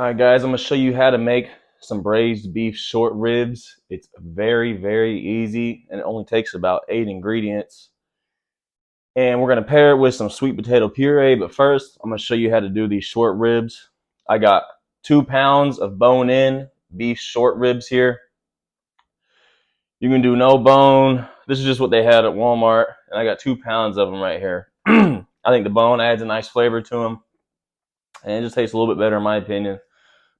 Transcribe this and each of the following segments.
All right, guys, I'm gonna show you how to make some braised beef short ribs. It's very, very easy, and it only takes about 8 ingredients. And we're gonna pair it with some sweet potato puree. But first, I'm gonna show you how to do these short ribs. I got 2 pounds of bone-in beef short ribs here. You can do no bone. This is just what they had at Walmart, and I got 2 pounds of them right here. I think the bone adds a nice flavor to them, and it just tastes a little bit better in my opinion.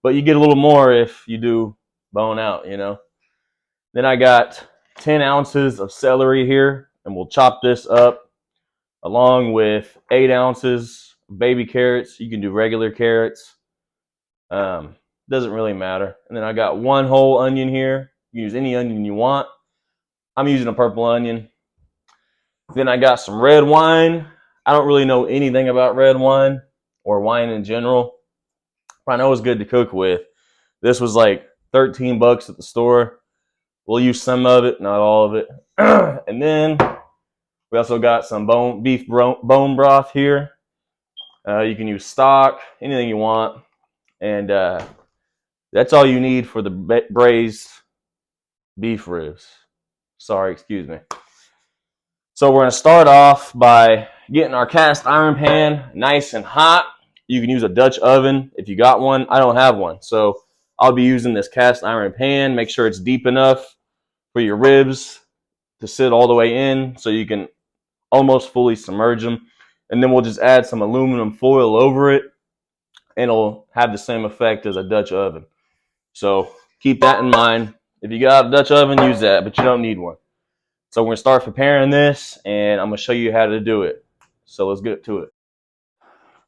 But you get a little more if you do bone out, you know. Then I got 10 ounces of celery here, and we'll chop this up along with 8 ounces of baby carrots. You can do regular carrots. Doesn't really matter. And then I got 1 whole onion here. You can use any onion you want. I'm using a purple onion. Then I got some red wine. I don't really know anything about red wine or wine in general. I know it's good to cook with. This was like 13 bucks at the store. We'll use some of it, not all of it. And then we also got some beef bone broth here. You can use stock, anything you want. And that's all you need for the braised beef ribs. Sorry, excuse me. So we're going to start off by getting our cast iron pan nice and hot. You can use a Dutch oven if you got one. I don't have one, so I'll be using this cast iron pan. Make sure it's deep enough for your ribs to sit all the way in so you can almost fully submerge them. And then we'll just add some aluminum foil over it, and it'll have the same effect as a Dutch oven. So keep that in mind. If you got a Dutch oven, use that, but you don't need one. So we're going to start preparing this, and I'm going to show you how to do it. So let's get to it.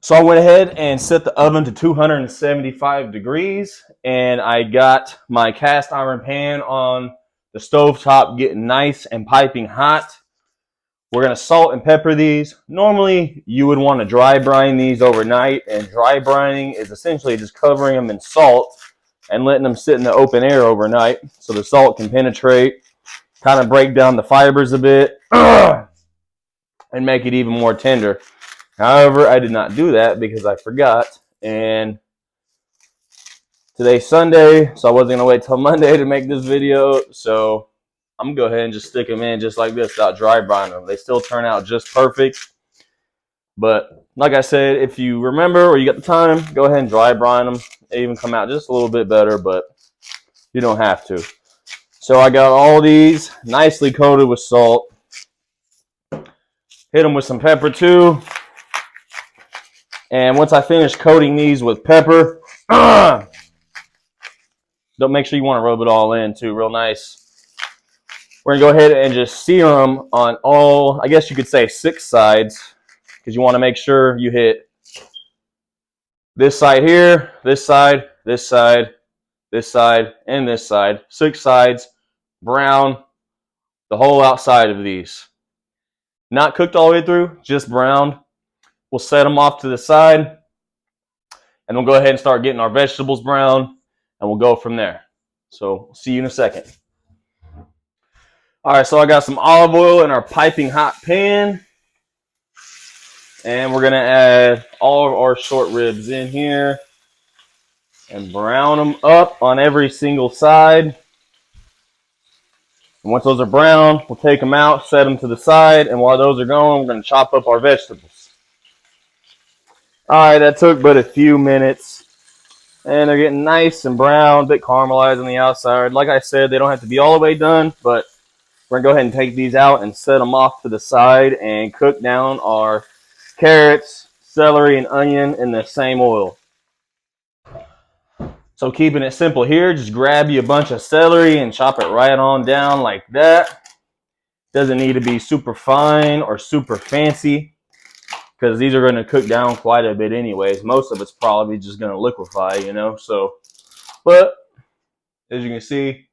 So I went ahead and set the oven to 275 degrees, and I got my cast iron pan on the stove top getting nice and piping hot. We're going to salt and pepper these. Normally, you would want to dry brine these overnight, and dry brining is essentially just covering them in salt and letting them sit in the open air overnight so the salt can penetrate, kind of break down the fibers a bit, and make it even more tender. However, I did not do that because I forgot, and today's Sunday, so I wasn't going to wait till Monday to make this video, so I'm going to go ahead and just stick them in just like this without dry brining them. They still turn out just perfect, but like I said, if you remember or you got the time, go ahead and dry brine them. They even come out just a little bit better, but you don't have to. So I got all these nicely coated with salt. Hit them with some pepper too. And once I finish coating these with pepper, don't make sure you want to rub it all in too, real nice. We're going to go ahead and just sear them on all, I guess you could say 6 sides, because you want to make sure you hit this side here, this side, this side, this side, and this side. 6 sides, brown, the whole outside of these. Not cooked all the way through, just browned. We'll set them off to the side, and we'll go ahead and start getting our vegetables brown, and we'll go from there. So, see you in a second. All right, so I got some olive oil in our piping hot pan, and we're going to add all of our short ribs in here and brown them up on every single side. And once those are brown, we'll take them out, set them to the side, and while those are going, we're going to chop up our vegetables. Alright, that took but a few minutes, and they're getting nice and brown, a bit caramelized on the outside. Like I said, they don't have to be all the way done, but we're going to go ahead and take these out and set them off to the side and cook down our carrots, celery, and onion in the same oil. So keeping it simple here, just grab you a bunch of celery and chop it right on down like that. Doesn't need to be super fine or super fancy, because these are going to cook down quite a bit anyways. Most of it's probably just going to liquefy, you know. So, but as you can see,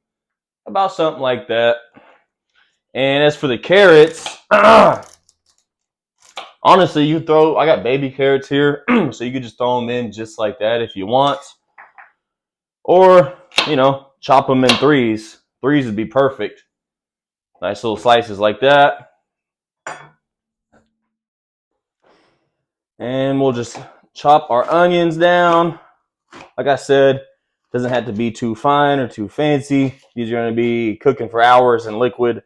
about something like that. And as for the carrots, honestly, I got baby carrots here, so you could just throw them in just like that if you want. Or, you know, chop them in threes. Threes would be perfect. Nice little slices like that. And we'll just chop our onions down Like I said, doesn't have to be too fine or too fancy. These are going to be cooking for hours in liquid.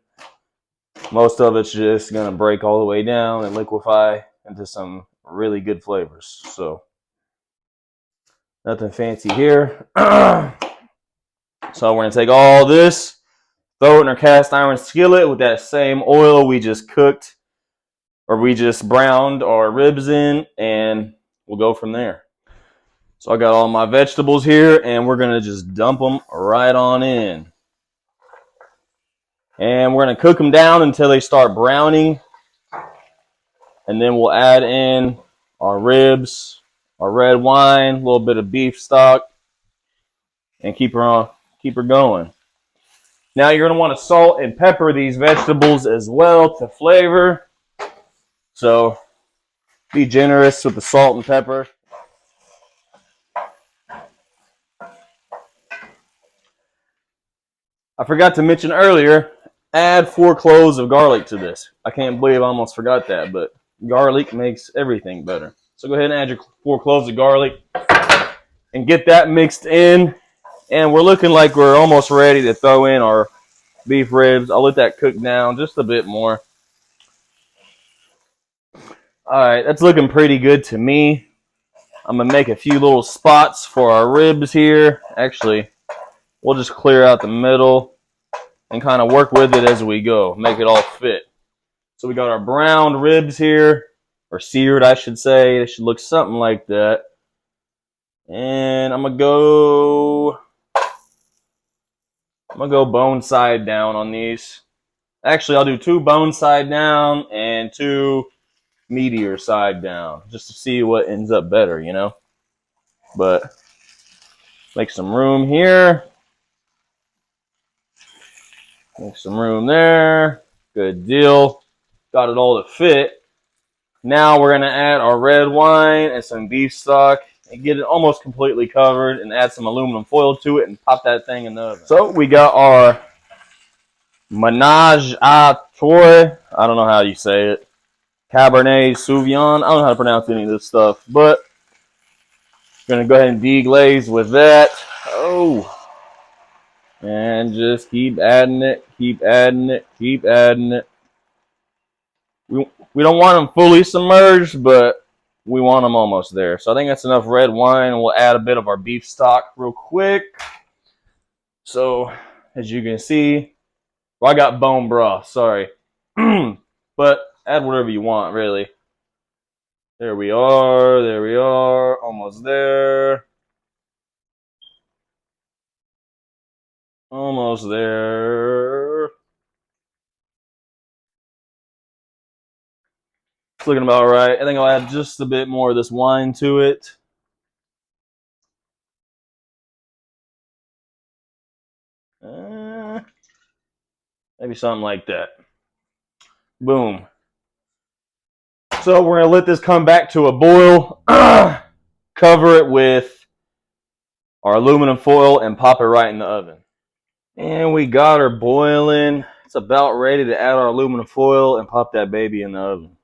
Most of it's just going to break all the way down and liquefy into some really good flavors. So nothing fancy here. So we're going to take all this, throw it in our cast iron skillet with that same oil we just cooked, or we just browned our ribs in, and we'll go from there. So I got all my vegetables here, and we're going to just dump them right on in. And we're going to cook them down until they start browning. And then we'll add in our ribs, our red wine, a little bit of beef stock, and keep her going. Now you're going to want to salt and pepper these vegetables as well to flavor. So be generous with the salt and pepper. I forgot to mention earlier, add 4 cloves of garlic to this. I can't believe I almost forgot that, but garlic makes everything better. So go ahead and add your 4 cloves of garlic and get that mixed in. And we're looking like we're almost ready to throw in our beef ribs. I'll let that cook down just a bit more. All right, that's looking pretty good to me. I'm going to make a few little spots for our ribs here. Actually, we'll just clear out the middle and kind of work with it as we go. Make it all fit. So we got our browned ribs here, or seared, I should say. It should look something like that. And I'm gonna go bone side down on these. Actually, I'll do 2 bone side down and 2 meatier side down, just to see what ends up better, you know. But make some room here. Make some room there. Good deal. Got it all to fit. Now we're going to add our red wine and some beef stock and get it almost completely covered and add some aluminum foil to it and pop that thing in the oven. So we got our Menage a Trois. I don't know how you say it. Cabernet Sauvignon. I don't know how to pronounce any of this stuff, but going to go ahead and deglaze with that. Oh. And just keep adding it, keep adding it, keep adding it. We don't want them fully submerged, but we want them almost there. So I think that's enough red wine. We'll add a bit of our beef stock real quick. So as you can see, well, I got bone broth, sorry. But add whatever you want, really. There we are, almost there. Almost there. It's looking about right. I think I'll add just a bit more of this wine to it. Maybe something like that. Boom. So we're going to let this come back to a boil. Cover it with our aluminum foil and pop it right in the oven. And we got her boiling. It's about ready to add our aluminum foil and pop that baby in the oven.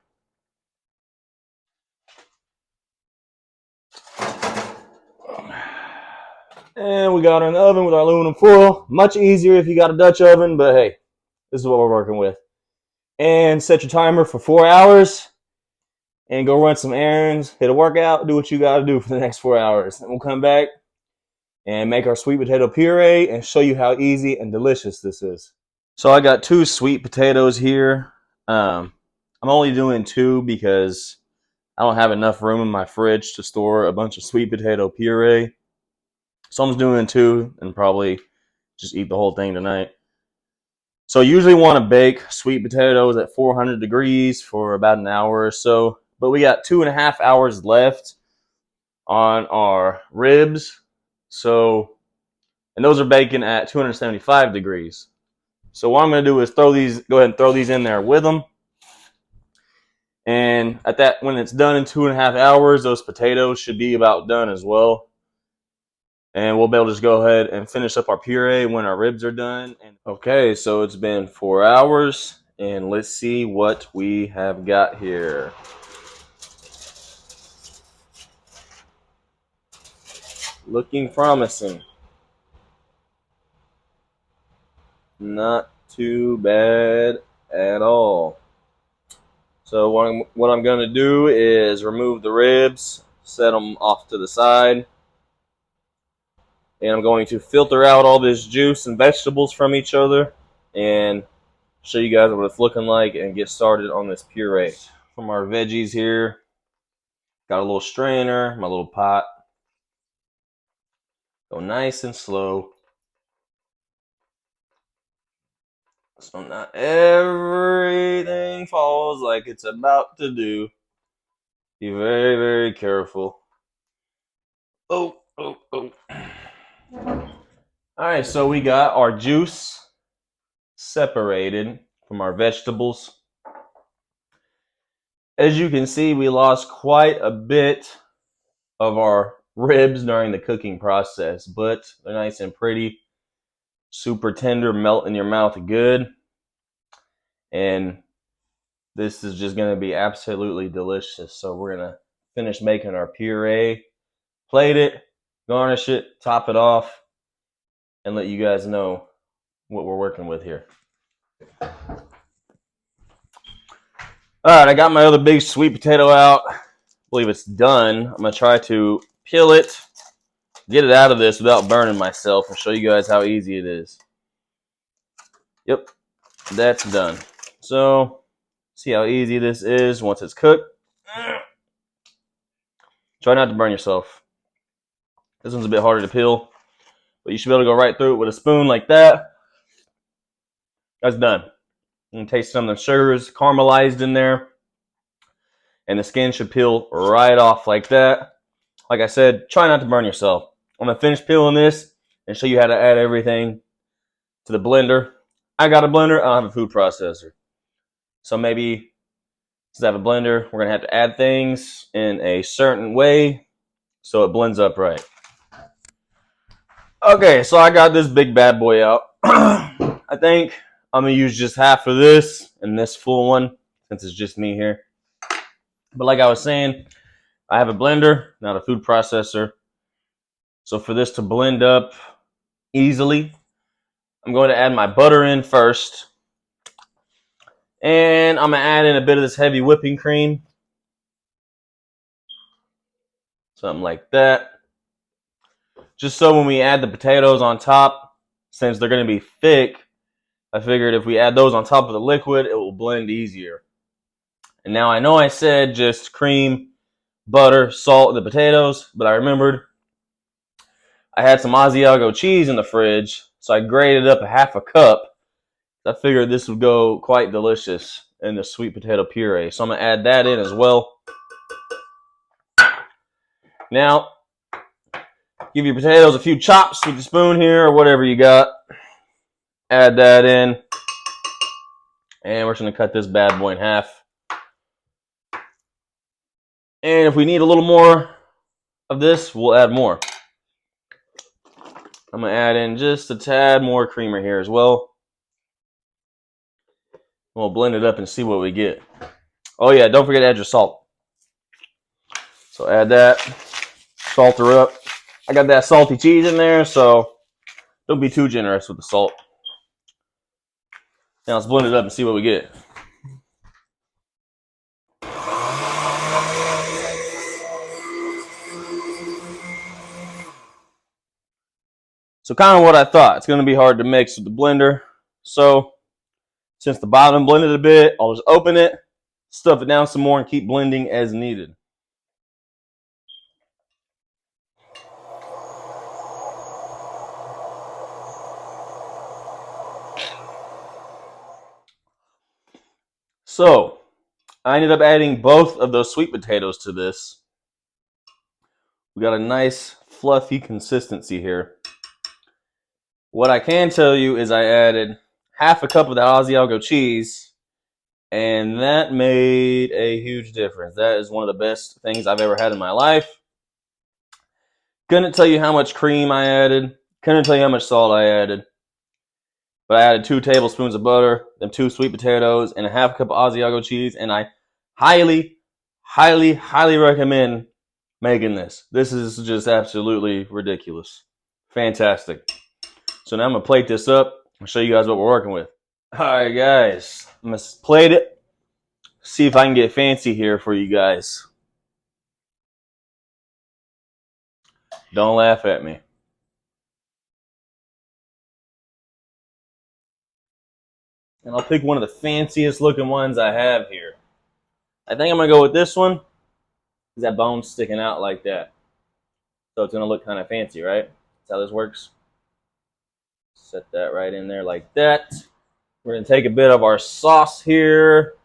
And we got her in the oven with our aluminum foil. Much easier if you got a Dutch oven, but hey, this is what we're working with. And set your timer for 4 hours and go run some errands, hit a workout, do what you got to do for the next 4 hours. And we'll come back and make our sweet potato puree and show you how easy and delicious this is. So I got 2 sweet potatoes here. I'm only doing 2 because I don't have enough room in my fridge to store a bunch of sweet potato puree. So I'm just doing 2 and probably just eat the whole thing tonight. So I usually want to bake sweet potatoes at 400 degrees for about an hour or so. But we got 2.5 hours left on our ribs. So, and those are baking at 275 degrees. So what I'm going to do is go ahead and throw these in there with them. And at that, when it's done in 2.5 hours, those potatoes should be about done as well. And we'll be able to just go ahead and finish up our puree when our ribs are done. Okay, so it's been 4 hours, and let's see what we have got here. Looking promising. Not too bad at all. So what I'm going to do is remove the ribs, set them off to the side, and I'm going to filter out all this juice and vegetables from each other and show you guys what it's looking like and get started on this puree. From our veggies here, got a little strainer, my little pot. Go nice and slow. So not everything falls like it's about to do. Be very, very careful. Oh. Alright, so we got our juice separated from our vegetables. As you can see, we lost quite a bit of our ribs during the cooking process, but they're nice and pretty. Super tender, melt in your mouth good. And this is just going to be absolutely delicious. So we're going to finish making our puree, plate it, garnish it, top it off, and let you guys know what we're working with here. Alright, I got my other big sweet potato out. I believe it's done. I'm going to try to peel it, get it out of this without burning myself, and show you guys how easy it is. Yep, that's done. So, see how easy this is once it's cooked. Try not to burn yourself. This one's a bit harder to peel, but you should be able to go right through it with a spoon like that. That's done. You can taste some of the sugars caramelized in there. And the skin should peel right off like that. Like I said, try not to burn yourself. I'm going to finish peeling this and show you how to add everything to the blender. I got a blender. I don't have a food processor. So maybe since I have a blender, we're going to have to add things in a certain way so it blends up right. Okay, so I got this big bad boy out. I think I'm going to use just half of this and this full one since it's just me here. But like I was saying, I have a blender, not a food processor. So for this to blend up easily, I'm going to add my butter in first. And I'm going to add in a bit of this heavy whipping cream. Something like that. Just so when we add the potatoes on top, since they're going to be thick, I figured if we add those on top of the liquid, it will blend easier. And now I know I said just cream, butter, salt, and the potatoes, but I remembered I had some Asiago cheese in the fridge, so I grated up a half a cup. I figured this would go quite delicious in the sweet potato puree. So I'm going to add that in as well. Now, give your potatoes a few chops with the spoon here or whatever you got. Add that in. And we're just going to cut this bad boy in half. And if we need a little more of this, we'll add more. I'm going to add in just a tad more creamer here as well. We'll blend it up and see what we get. Oh yeah, don't forget to add your salt. So add that. Salt her up. I got that salty cheese in there, so don't be too generous with the salt. Now let's blend it up and see what we get. So kind of what I thought. It's going to be hard to mix with the blender. So since the bottom blended a bit, I'll just open it, stuff it down some more, and keep blending as needed. So I ended up adding both of those sweet potatoes to this. We got a nice fluffy consistency here. What I can tell you is I added half a cup of that Asiago cheese, and that made a huge difference. That is one of the best things I've ever had in my life. Couldn't tell you how much cream I added. Couldn't tell you how much salt I added. But I added 2 tablespoons of butter, then 2 sweet potatoes, and a half cup of Asiago cheese. And I highly, highly, highly recommend making this. This is just absolutely ridiculous. Fantastic. So now I'm gonna plate this up and show you guys what we're working with. All right, guys, I'm gonna plate it. See if I can get fancy here for you guys. Don't laugh at me. And I'll pick one of the fanciest looking ones I have here. I think I'm gonna go with this one, because that bone's sticking out like that. So it's gonna look kind of fancy, right? That's how this works. Set that right in there like that. We're gonna take a bit of our sauce here.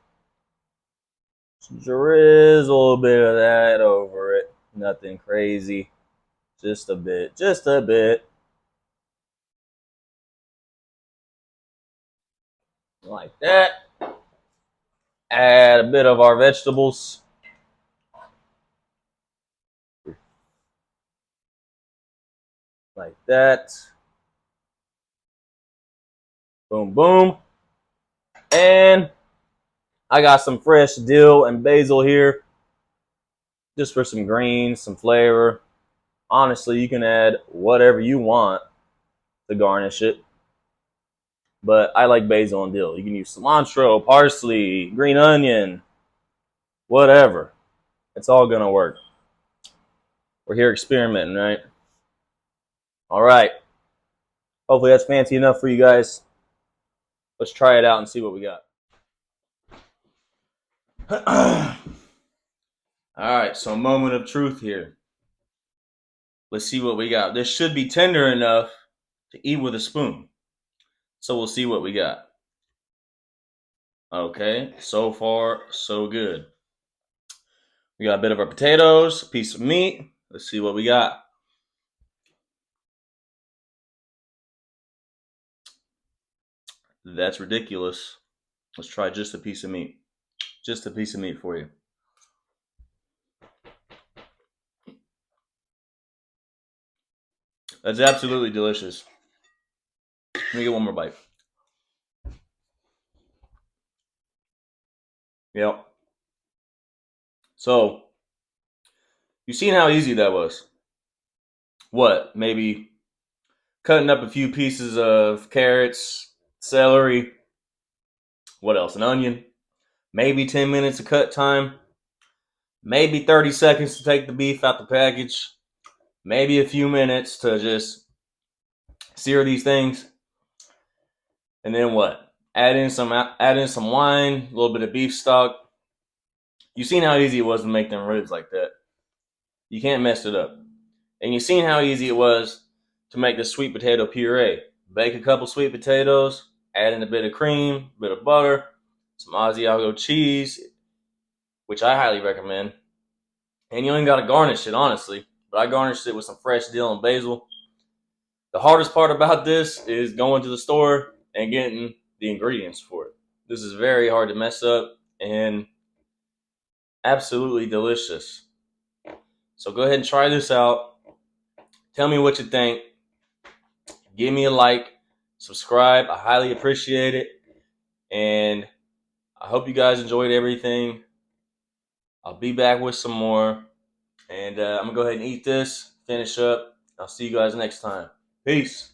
Drizzle a bit of that over it. Nothing crazy. Just a bit. Just a bit. Like that. Add a bit of our vegetables. Like that. Boom, boom. And I got some fresh dill and basil here. Just for some greens, some flavor. Honestly, you can add whatever you want to garnish it. But I like basil and dill. You can use cilantro, parsley, green onion, whatever. It's all gonna work. We're here experimenting, right? All right. Hopefully that's fancy enough for you guys. Let's try it out and see what we got. All right, so a moment of truth here. Let's see what we got. This should be tender enough to eat with a spoon. So we'll see what we got. Okay, so far, so good. We got a bit of our potatoes, a piece of meat. Let's see what we got. That's ridiculous. Let's try just a piece of meat. Just a piece of meat for you. That's absolutely delicious. Let me get one more bite. Yep. So, you seen how easy that was? What? Maybe cutting up a few pieces of carrots, celery. What else? An onion. Maybe 10 minutes of cut time. Maybe 30 seconds to take the beef out the package. Maybe a few minutes to just sear these things. And then what? Add in some wine, a little bit of beef stock. You seen how easy it was to make them ribs like that. You can't mess it up. And you seen how easy it was to make the sweet potato puree. Bake a couple sweet potatoes, add in a bit of cream, a bit of butter, some Asiago cheese, which I highly recommend. And you ain't got to garnish it, honestly. But I garnished it with some fresh dill and basil. The hardest part about this is going to the store and getting the ingredients for it. This is very hard to mess up and absolutely delicious. So go ahead and try this out. Tell me what you think. Give me a like, subscribe. I highly appreciate it. And I hope you guys enjoyed everything. I'll be back with some more. And I'm going to go ahead and eat this, finish up. I'll see you guys next time. Peace.